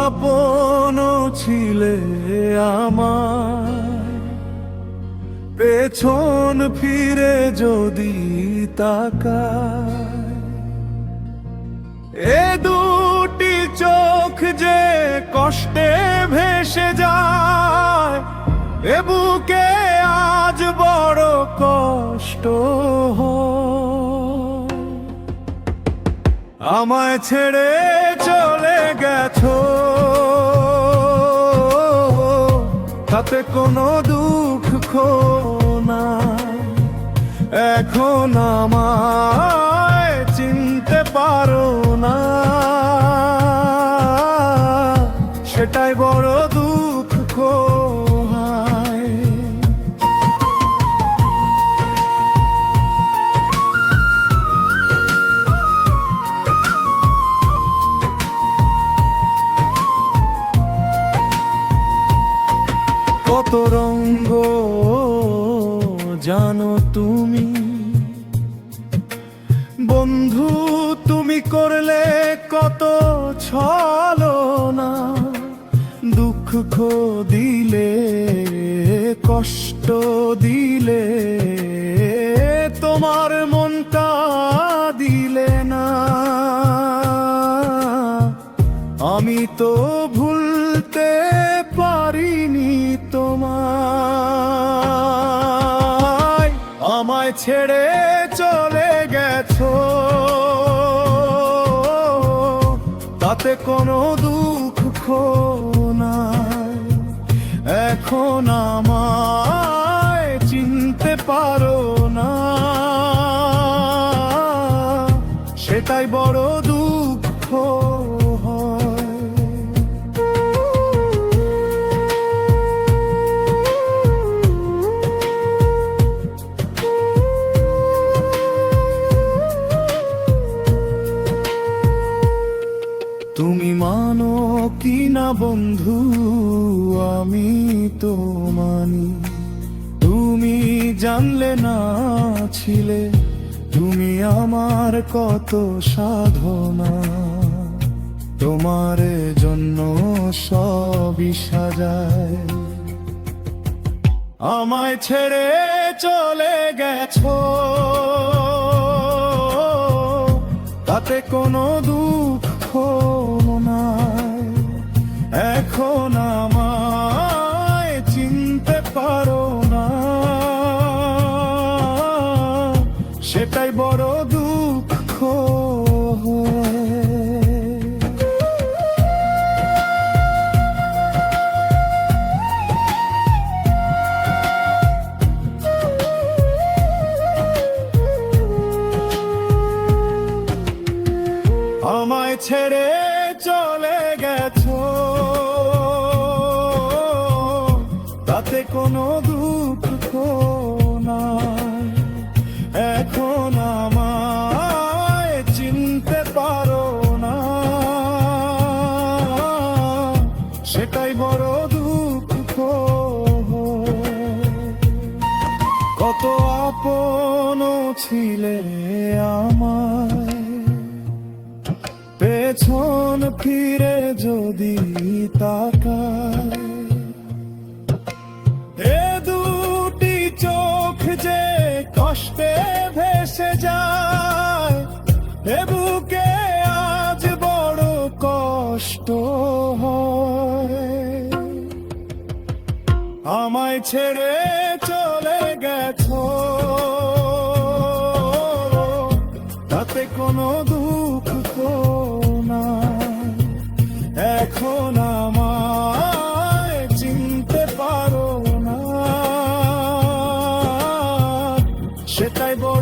আপন ছিলে আমার, পেছন ফিরে যদি তাকাই, এ দুটি চোখ যে কষ্টে ভেসে যায়, এ বুকে আজ বড় কষ্ট হয়। আমায় ছেড়ে চলে গেছো, তাতে কোনো দুঃখ না। এখন আমায় চিনতে পারো না, সেটাই বড় দুঃখ হয়। কত রঙ্গ জানো তুমি বন্ধু, তুমি করলে কত ছলনা, দুঃখ দিলে কষ্ট দিলে, তোমার মনটা দিলে না। আমি তো ভুলতে পারিনি তোমায়, আমায় ছেড়ে চলে গেছো, তাতে কোনো দুঃখ নাই। এখন আমায় চিনতে পারো না, সেটাই বড় দুঃখ হয়। তুমি মানো কি না বন্ধু, আমি তো মানি। তুমি জানলে না ছিলে তুমি আমার কত সাধনা, তোমার জন্য সবই সাজায়। আমায় ছেড়ে চলে গেছো, তাতে কোনো দুঃখ নাই। এখন আমায় চিনতে পারো না, সেটাই বড় দুঃখ হয়। আমায় ছেড়ে চলে গেছো, তাতে কোনো দুঃখ নাই। এখন আমায় চিনতে পারো না, সেটাই বড় দুঃখ হয়। কত আপন ছিলে আমায়, পেছন ফিরে যদি তাকাই, এ দুটি চোখ যে কষ্টে ভেসে যায়, এ বুকে আজ বড় কষ্ট হয়। আমায় ছেড়ে চলে গেছো, তাতে কোনো দুঃখ নাই। এখন আমায় চিনতে পারো না, সেটাই বড়